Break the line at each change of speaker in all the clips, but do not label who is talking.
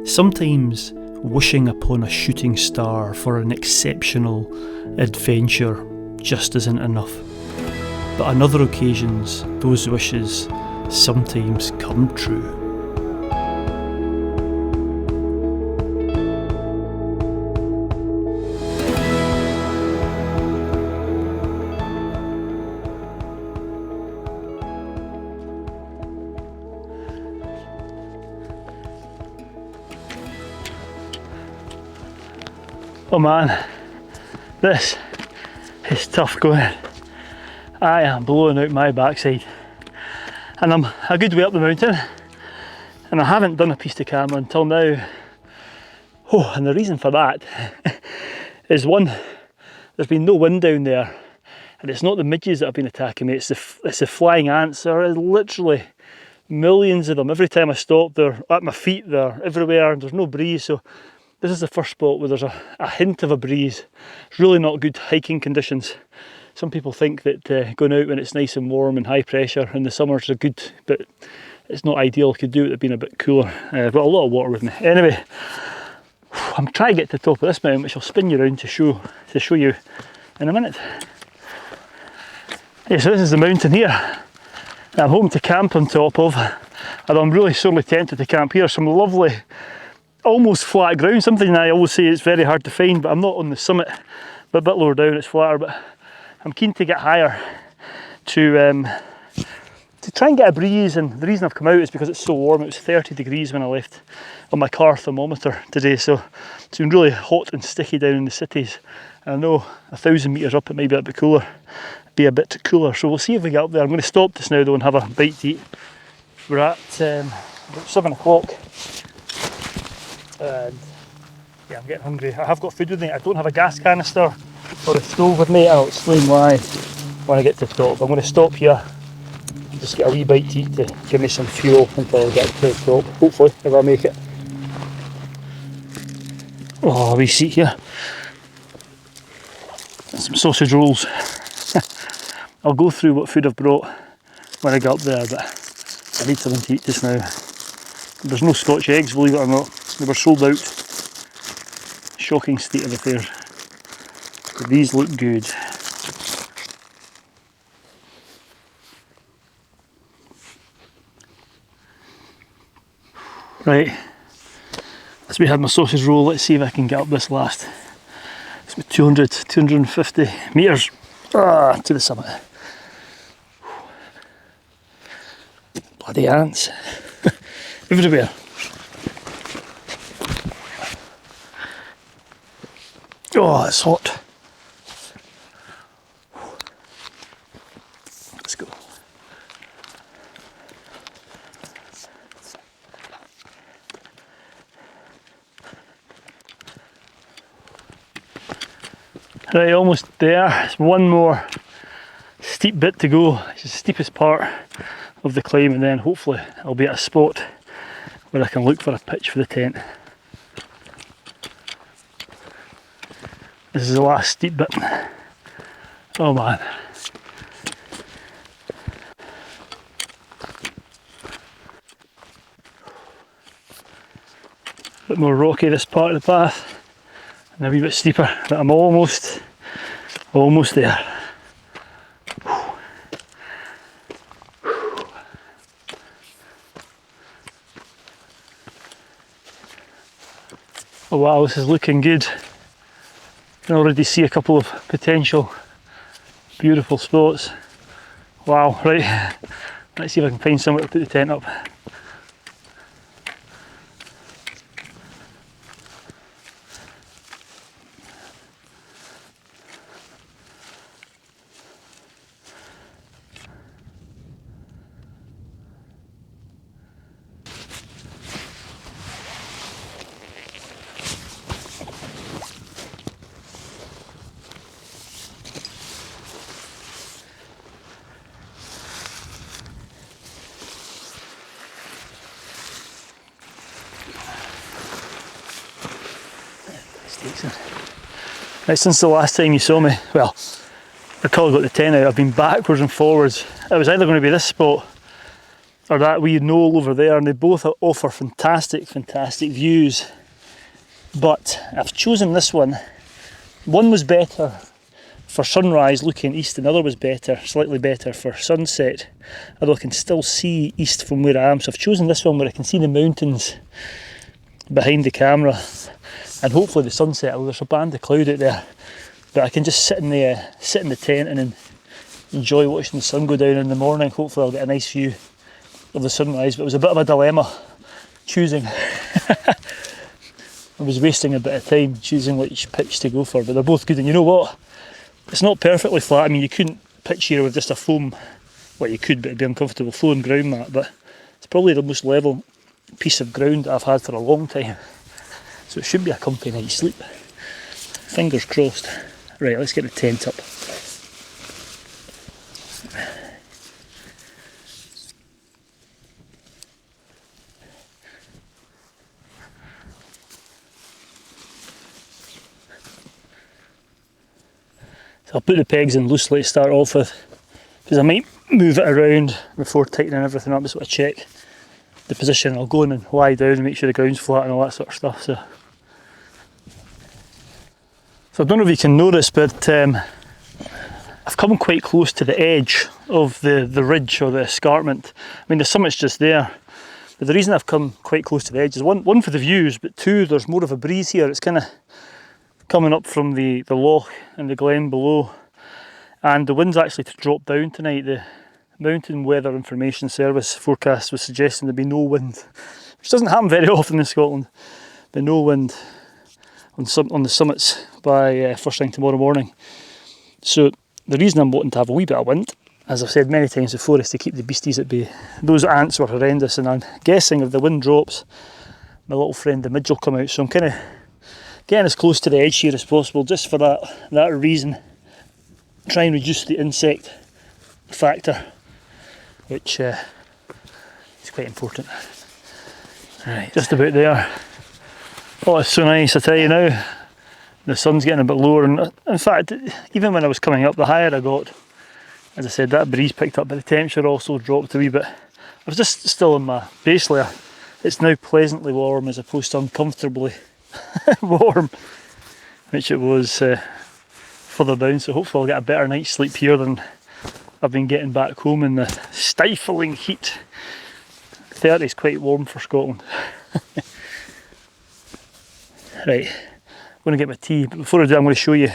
Sometimes wishing upon a shooting star for an exceptional adventure just isn't enough. But on other occasions, those wishes sometimes come true. Oh man, this is tough going. I am blowing out my backside, and I'm a good way up the mountain, and I haven't done a piece to camera until now. Oh, and the reason for that is one, there's been no wind down there, and it's not the midges that have been attacking me, it's the flying ants. There are literally millions of them. Every time I stop, they're at my feet, they're everywhere, and there's no breeze. So this is the first spot where there's a hint of a breeze. It's really not good hiking conditions. Some people think that going out when it's nice and warm and high pressure in the summers are good, but it's not ideal. Could do it being a bit cooler. I've got a lot of water with me. Anyway, I'm trying to get to the top of this mountain, which I'll spin you around to show you in a minute. Yeah, so this is the mountain here that I'm hoping to camp on top of. Although I'm really sorely tempted to camp here. Some lovely, almost flat ground, something I always say it's very hard to find, but I'm not on the summit, but a bit lower down it's flatter. But I'm keen to get higher to try and get a breeze, and the reason I've come out is because it's so warm. It was 30 degrees when I left on my car thermometer today, so it's been really hot and sticky down in the cities. And I know 1,000 metres up it might be a bit cooler, so we'll see if we get up there. I'm going to stop just now though and have a bite to eat. We're at about 7 o'clock. And yeah, I'm getting hungry. I have got food with me. I don't have a gas canister or a stove with me. I'll explain why when I get to the top. I'm going to stop here, just get a wee bite to eat to give me some fuel until I get to the top. Hopefully, if I make it. Oh, a wee seat here. And some sausage rolls. I'll go through what food I've brought when I get up there, but I need something to eat just now. There's no Scotch eggs, believe it or not. They were sold out. Shocking state of affairs. But these look good. Right, as we had my sausage roll, let's see if I can get up this last. It's about 250 metres to the summit. Bloody ants. Everywhere. Oh, it's hot. Let's go. Right, almost there. It's one more steep bit to go. It's the steepest part of the climb, and then hopefully I'll be at a spot where I can look for a pitch for the tent. This is the last steep bit. Oh man. A bit more rocky this part of the path, and a wee bit steeper, but I'm almost there. Oh wow, this is looking good. I can already see a couple of potential beautiful spots. Wow, right, let's see if I can find somewhere to put the tent up. Right, since the last time you saw me, well, I call got the tent out, I've been backwards and forwards. It was either going to be this spot or that wee knoll over there, and they both offer fantastic views. But I've chosen this one. One was better for sunrise looking east, and the other was slightly better for sunset, although I can still see east from where I am. So I've chosen this one where I can see the mountains behind the camera, and hopefully the sunset. Well, there's a band of cloud out there, but I can just sit in the tent and enjoy watching the sun go down in the morning. Hopefully I'll get a nice view of the sunrise. But it was a bit of a dilemma choosing. I was wasting a bit of time choosing which pitch to go for, but they're both good. And you know what? It's not perfectly flat. I mean, you couldn't pitch here with just a foam. Well, you could, but it'd be uncomfortable. Foam ground mat, but it's probably the most level piece of ground I've had for a long time. So it should be a comfy night's sleep. Fingers crossed. Right, let's get the tent up. So I'll put the pegs in loosely to start off with, because I might move it around before tightening everything up. Just want to check the position. I'll go in and lie down and make sure the ground's flat and all that sort of stuff. So I don't know if you can notice, but I've come quite close to the edge of the ridge or the escarpment. I mean, the summit's just there, but the reason I've come quite close to the edge is one for the views, but two, there's more of a breeze here. It's kind of coming up from the loch and the glen below, and the wind's actually to drop down tonight. The Mountain Weather Information Service forecast was suggesting there'd be no wind, which doesn't happen very often in Scotland, but no wind on the summits by first thing tomorrow morning. So the reason I'm wanting to have a wee bit of wind, as I've said many times before, is to keep the beasties at bay. Those ants were horrendous, and I'm guessing if the wind drops, my little friend the midge will come out. So I'm kind of getting as close to the edge here as possible, just for that reason. Try and reduce the insect factor, which is quite important. Right, just about there. Oh, it's so nice, I tell you now. The sun's getting a bit lower, and in fact, even when I was coming up, the higher I got, as I said, that breeze picked up, but the temperature also dropped a wee bit. I was just still in my base layer. It's now pleasantly warm as opposed to uncomfortably warm, which it was further down. So hopefully I'll get a better night's sleep here than I've been getting back home in the stifling heat. 30 is quite warm for Scotland. Right, I'm going to get my tea, but before I do, I'm going to show you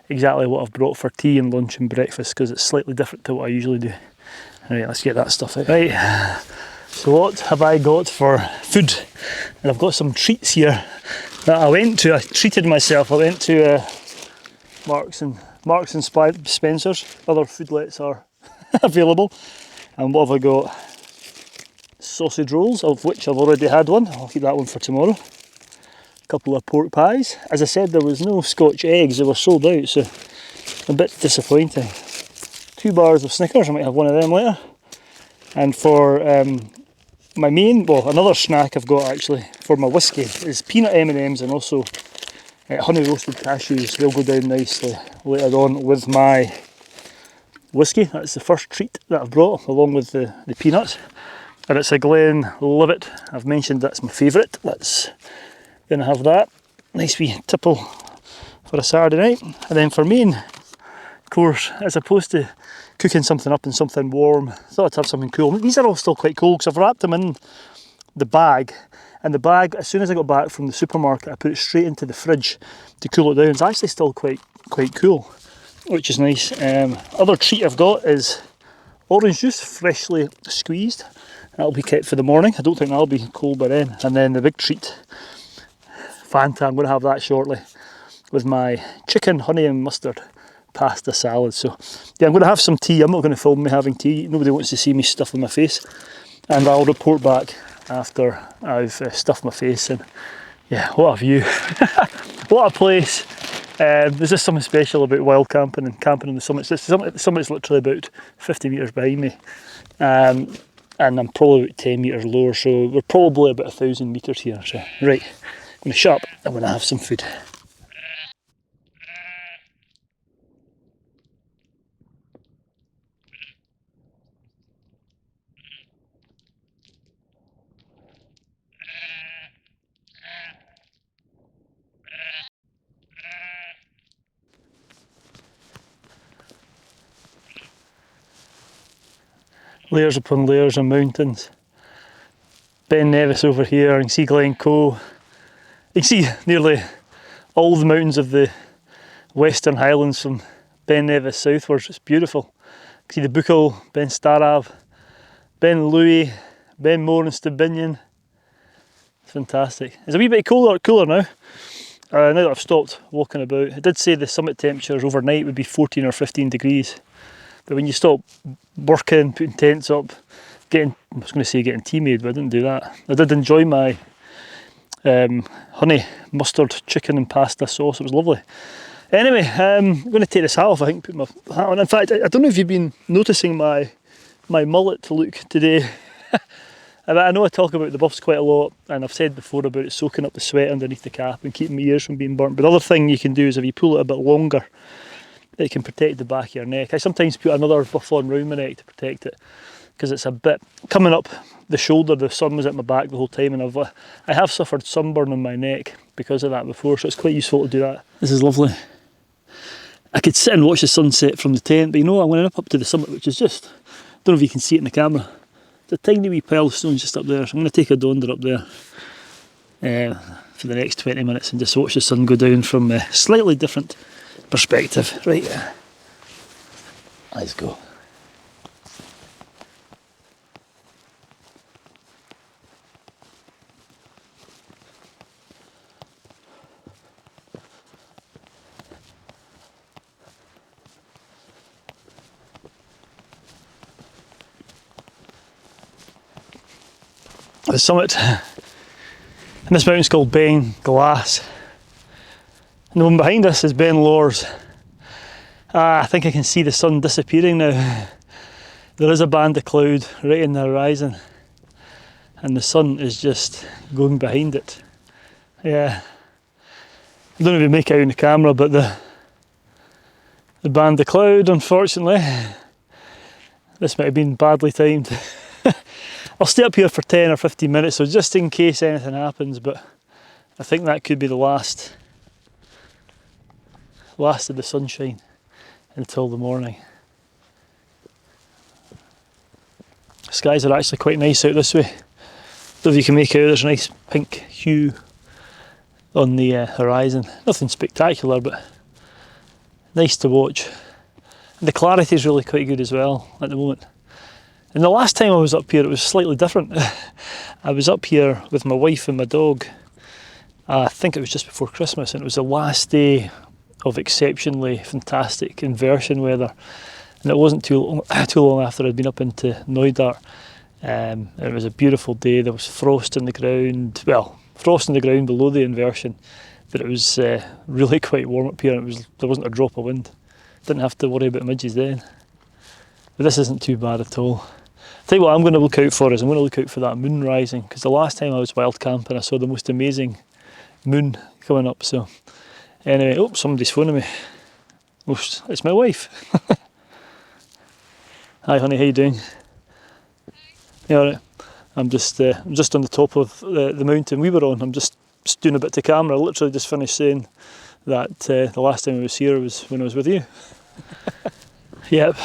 exactly what I've brought for tea and lunch and breakfast, because it's slightly different to what I usually do. Right, let's get that stuff out. Right, so what have I got for food? And I've got some treats here that I went to. I treated myself. I went to Marks and Spencer's. Other foodlets are available. And what have I got? Sausage rolls, of which I've already had one. I'll keep that one for tomorrow. A couple of pork pies. As I said, there was no Scotch eggs. They were sold out, so a bit disappointing. 2 bars of Snickers. I might have one of them later. And for my main, well, another snack I've got actually for my whiskey is peanut M&Ms, and also honey roasted cashews. They'll go down nicely later on with my whiskey. That's the first treat that I've brought, along with the peanuts. And it's a Glenlivet. I've mentioned that's my favourite. Let's gonna have that. Nice wee tipple for a Saturday night. And then for main course, as opposed to cooking something up in something warm, I thought I'd have something cool. These are all still quite cold because I've wrapped them in the bag, and the bag, as soon as I got back from the supermarket, I put it straight into the fridge to cool it down. It's actually still quite cool, which is nice. Other treat I've got is orange juice, freshly squeezed. That'll be kept for the morning. I don't think that'll be cold by then. And then the big treat, Fanta. I'm going to have that shortly with my chicken, honey and mustard pasta salad. So yeah, I'm going to have some tea. I'm not going to film me having tea. Nobody wants to see me stuffing my face. And I'll report back after I've stuffed my face. And yeah, what a view. What a place. There's just something special about wild camping and camping on the summits. The summit's literally about 50 metres behind me. And I'm probably about 10 metres lower, so we're probably about 1,000 metres here. So right, I'm going to shut up. I'm going to have some food. layers upon layers of mountains. Ben Nevis over here, you can see Glencoe. You can see nearly all the mountains of the Western Highlands from Ben Nevis southwards. It's beautiful. You can see the Buchel, Ben Starav, Ben Louis, Ben More and Stubinian. It's fantastic. It's a wee bit cooler now. Now that I've stopped walking about. It did say the summit temperatures overnight would be 14 or 15 degrees. But when you stop working, putting tents up, I was going to say getting tea made, but I didn't do that. I did enjoy my honey mustard chicken and pasta sauce. It was lovely. Anyway, I'm going to take this hat off, I think, put my hat on. In fact, I don't know if you've been noticing my mullet look today. I know I talk about the buffs quite a lot, and I've said before about it soaking up the sweat underneath the cap and keeping my ears from being burnt. But the other thing you can do is if you pull it a bit longer, it can protect the back of your neck. I sometimes put another buff on round my neck to protect it, because it's a bit coming up the shoulder. The sun was at my back the whole time, and I have suffered sunburn on my neck because of that before, so it's quite useful to do that. This is lovely. I could sit and watch the sunset from the tent, but you know, I'm going up to the summit, which is just, I don't know if you can see it in the camera. It's a tiny wee pile of stones just up there, so I'm going to take a donder up there for the next 20 minutes and just watch the sun go down from a slightly different perspective. Right, let's go. The summit, and this mountain's called Ben Glass, and the one behind us is Ben Lors. I think I can see the sun disappearing now. There is a band of cloud right in the horizon, and the sun is just going behind it. Yeah, I don't know if you make it out in the camera, but the band of cloud, unfortunately, this might have been badly timed. I'll stay up here for 10 or 15 minutes, so just in case anything happens, but I think that could be the last of the sunshine until the morning. The skies are actually quite nice out this way. Don't know if you can make out, there's a nice pink hue on the horizon. Nothing spectacular, but nice to watch. And the clarity is really quite good as well at the moment. And the last time I was up here, it was slightly different. I was up here with my wife and my dog. I think it was just before Christmas, and it was the last day of exceptionally fantastic inversion weather. And it wasn't too long after I'd been up into Neudart. It was a beautiful day. There was frost in the ground. Well, frost in the ground below the inversion, but it was really quite warm up here. And there wasn't a drop of wind. Didn't have to worry about midges then. But this isn't too bad at all. Tell you what I'm going to look out for is I'm going to look out for that moon rising, because the last time I was wild camping I saw the most amazing moon coming up. So anyway, oh, somebody's phoning me. Oh, it's my wife. Hi honey, how you doing? Yeah, alright. I'm just on the top of the mountain we were on. I'm just doing a bit to camera. I literally just finished saying that the last time I was here was when I was with you. Yep.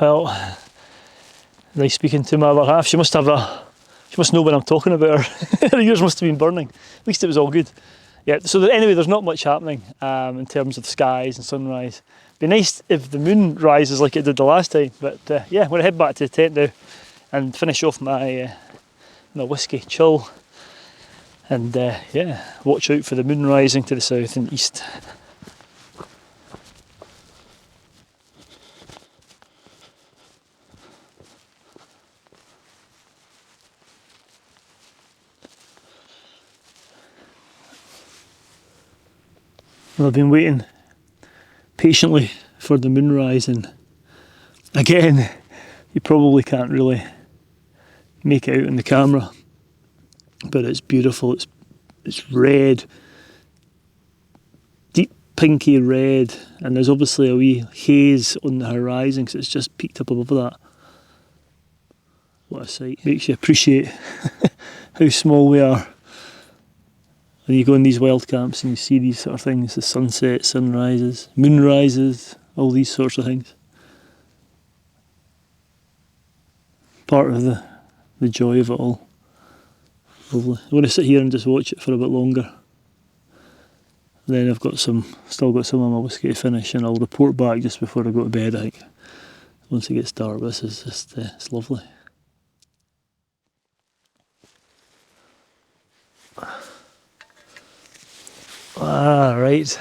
Well, nice speaking to my other half. She must know when I'm talking about her. Her ears must have been burning. At least it was all good. Yeah, so anyway, there's not much happening in terms of skies and sunrise. Be nice if the moon rises like it did the last time, but yeah, I'm going to head back to the tent now and finish off my whiskey chill, and yeah, watch out for the moon rising to the south and east. Well, I've been waiting patiently for the moon rise, and again, you probably can't really make it out in the camera, but it's beautiful. It's red, deep pinky red, and there's obviously a wee haze on the horizon because it's just peaked up above that. What a sight. Makes you appreciate how small we are. When you go in these wild camps and you see these sort of things, the sunset, sunrises, moonrises, all these sorts of things. part of the joy of it all. Lovely. I'm going to sit here and just watch it for a bit longer. Then I've still got some of my whiskey to finish, and I'll report back just before I go to bed, I think. Once it gets dark. This is just, it's lovely. Ah, right.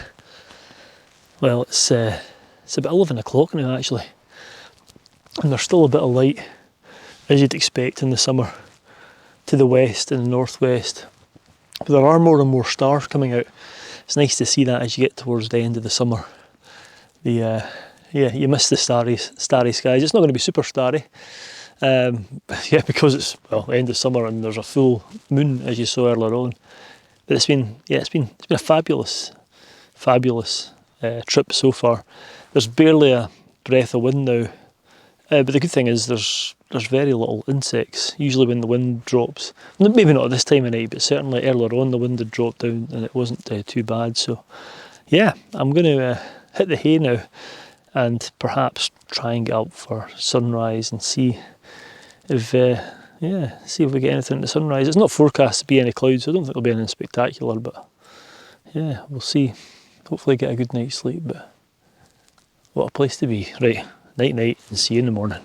Well, it's about 11 o'clock now, actually. And there's still a bit of light, as you'd expect in the summer, to the west and the northwest. But there are more and more stars coming out. It's nice to see that as you get towards the end of the summer. Yeah, you miss the starry skies. It's not going to be super starry. Yeah, because it's, well, the end of summer and there's a full moon, as you saw earlier on. But it's been a fabulous trip so far. There's barely a breath of wind now, but the good thing is there's very little insects. Usually when the wind drops, maybe not at this time of night, but certainly earlier on the wind had dropped down and it wasn't too bad. So yeah, I'm going to hit the hay now and perhaps try and get up for sunrise and see if we get anything at the sunrise. It's not forecast to be any clouds, so I don't think there'll be anything spectacular, but yeah, we'll see. Hopefully get a good night's sleep, but what a place to be. Right, night night, and see you in the morning.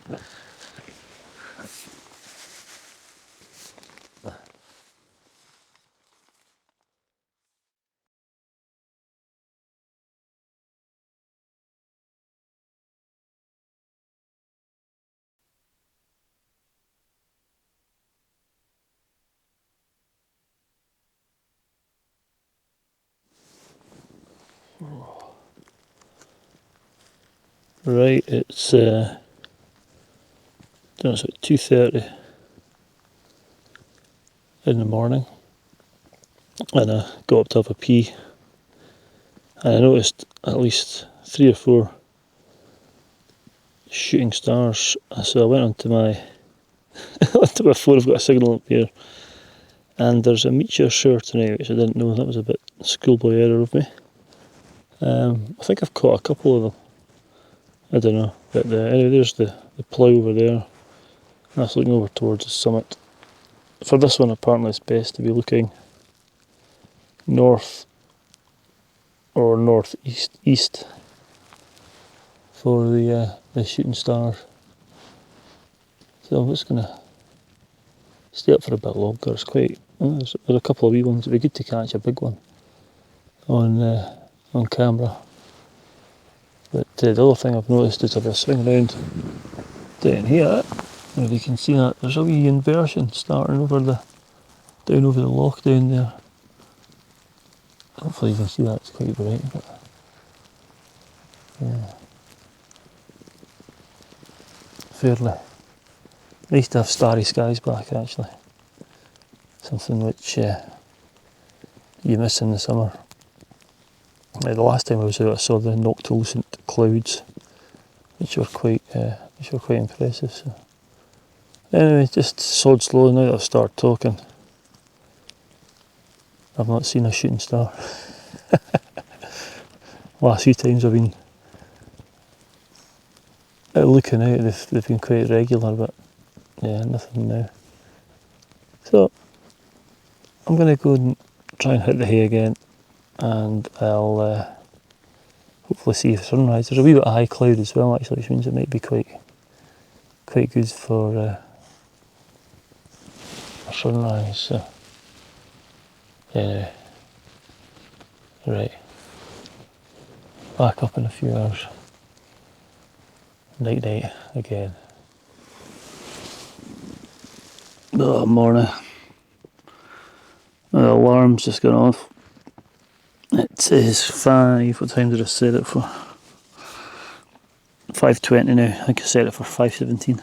Right, it's I don't know, it's like 2:30 in the morning, and I got up to have a pee, and I noticed at least 3 or 4 shooting stars. So I went onto my phone. I've got a signal up here, and there's a meteor shower tonight, which I didn't know. That was a bit schoolboy error of me. I think I've caught a couple of them. I don't know, but anyway, there's the plough over there. That's looking over towards the summit. For this one, apparently it's best to be looking north or northeast for the shooting stars. So I'm just going to stay up for a bit longer. It's quite. There's a couple of wee ones. It'd be good to catch a big one on camera. But the other thing I've noticed is if I swing around down here, if you can see that, there's a wee inversion starting down over the loch down there. Hopefully you can see that, it's quite bright. But yeah, fairly nice to have starry skies back, actually. Something which you miss in the summer. The last time I was out, I saw the noctilucent clouds, which were quite impressive. So anyway, just sod slow now that I've started talking. I've not seen a shooting star. Last few times I've been out looking out, they've been quite regular, but yeah, nothing now. So I'm going to go and try and hit the hay again, and I'll hopefully see the sunrise. There's a wee bit of high cloud as well, actually, which means it might be quite good for sunrise. So anyway, right, back up in a few hours. Night night again. Oh, morning. The alarm's just gone off. It is 5, what time did I set it for? 5:20 now. I think I set it for 5:17.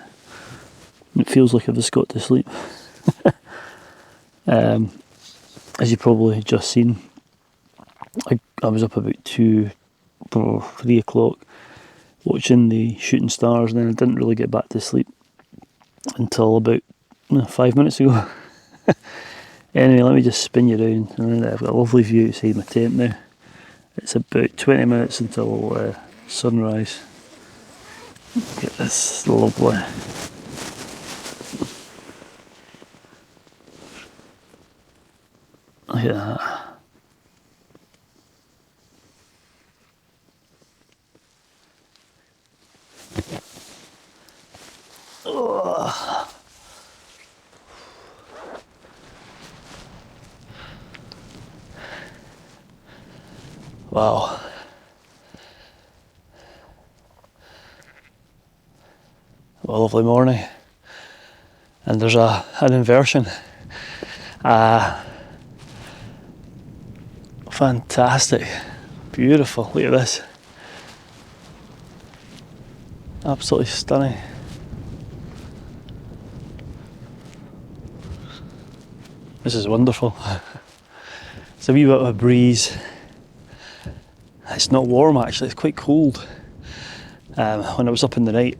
It feels like I've just got to sleep. As you probably just seen, I was up about 2 or 3 o'clock watching the shooting stars, and then I didn't really get back to sleep until about 5 minutes ago. Anyway, let me just spin you around, and I've got a lovely view outside my tent now. It's about 20 minutes until sunrise. Get this lovely Look at that. Oh. Wow. What a lovely morning. And there's an inversion. Fantastic. Beautiful. Look at this. Absolutely stunning. This is wonderful. It's a wee bit of a breeze. It's not warm actually, it's quite cold. When I was up in the night,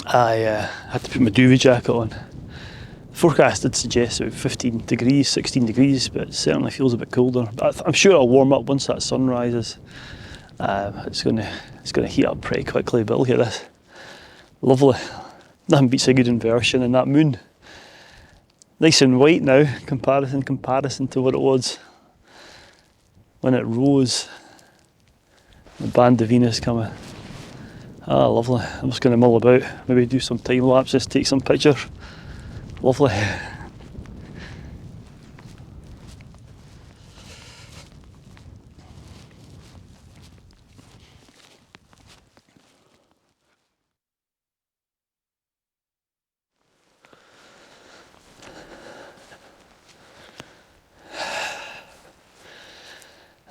I had to put my duvet jacket on. The forecast did suggest about 15 degrees, 16 degrees, but it certainly feels a bit colder. But I'm sure it'll warm up once that sun rises. It's going to heat up pretty quickly, but look at this. Lovely. Nothing beats a good inversion, and that moon. Nice and white now, comparison to what it was when it rose. The band of Venus coming. Ah, lovely. I'm just going to mull about, maybe do some time lapses, take some pictures. Lovely.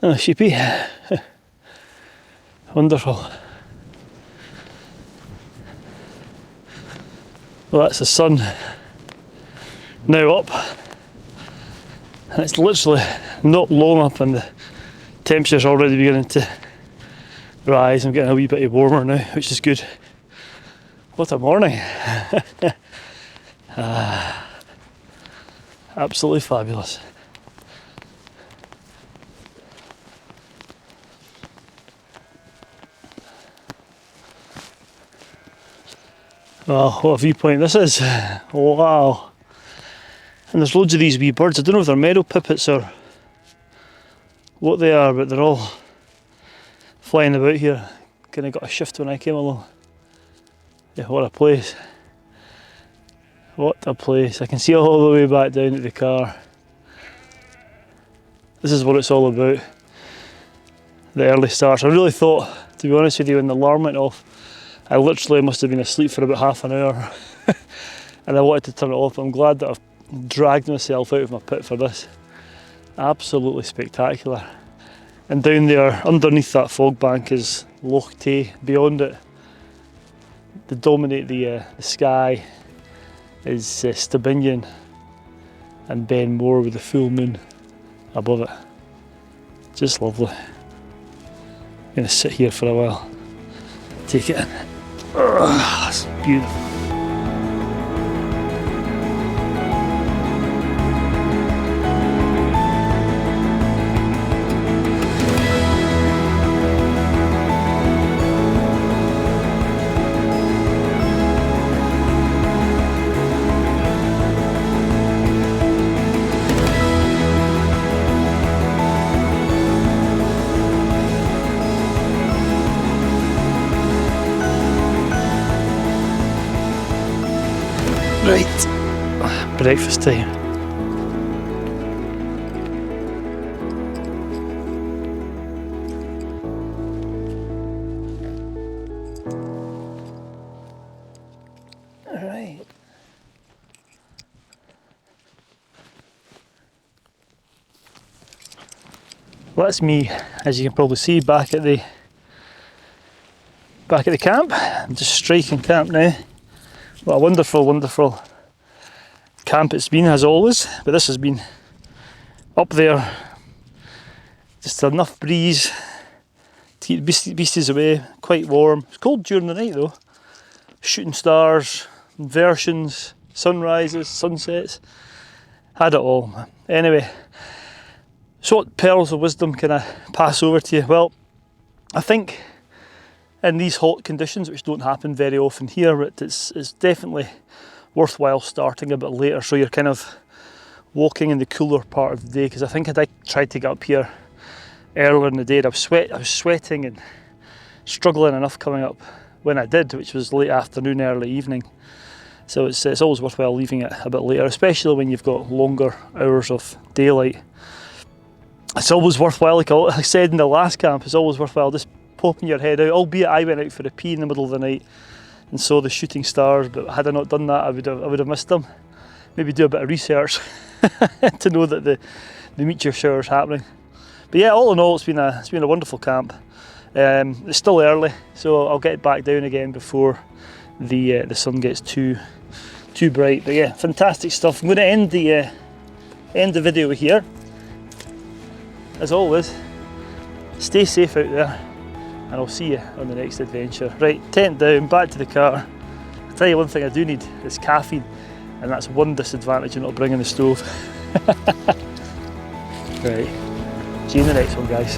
Oh, sheepy. Wonderful. Well, that's the sun now up, and it's literally not long up and the temperature's already beginning to rise. I'm getting a wee bit warmer now, which is good. What a morning. Absolutely fabulous. Well, what a viewpoint this is. Wow. And there's loads of these wee birds. I don't know if they're meadow pipits or what they are, but they're all flying about here. Kind of got a shift when I came along. Yeah, what a place. What a place. I can see all the way back down to the car. This is what it's all about. The early starts. I really thought, to be honest with you, when the alarm went off, I literally must have been asleep for about half an hour and I wanted to turn it off. I'm glad that I've dragged myself out of my pit for this. Absolutely spectacular. And down there, underneath that fog bank, is Loch Tay. Beyond it, to dominate the sky, is Stibinian and Ben More with the full moon above it. Just lovely. I'm going to sit here for a while, take it in. That's beautiful. Right, breakfast time. All right. Well, that's me, as you can probably see, back at the camp. I'm just striking camp now. What a wonderful, wonderful camp it's been, as always, but this has been up there. Just enough breeze to keep the beasties away, quite warm. It's cold during the night though. Shooting stars, inversions, sunrises, sunsets, had it all. Anyway, so what pearls of wisdom can I pass over to you? Well, I think in these hot conditions, which don't happen very often here, but it's definitely worthwhile starting a bit later, so you're kind of walking in the cooler part of the day, because I think I tried to get up here earlier in the day and I was sweating and struggling enough coming up when I did, which was late afternoon, early evening. So it's always worthwhile leaving it a bit later, especially when you've got longer hours of daylight. It's always worthwhile, like I said in the last camp, it's always worthwhile just popping your head out, albeit I went out for a pee in the middle of the night and saw the shooting stars, but had I not done that, I would have missed them. Maybe do a bit of research to know that the meteor shower is happening. But yeah, all in all, it's been a wonderful camp. It's still early, so I'll get back down again before the sun gets too bright. But yeah, fantastic stuff. I'm going to end the video here. As always, stay safe out there, and I'll see you on the next adventure. Right, tent down, back to the car. I'll tell you one thing I do need is caffeine, and that's one disadvantage of not bringing the stove. Right, see you in the next one, guys.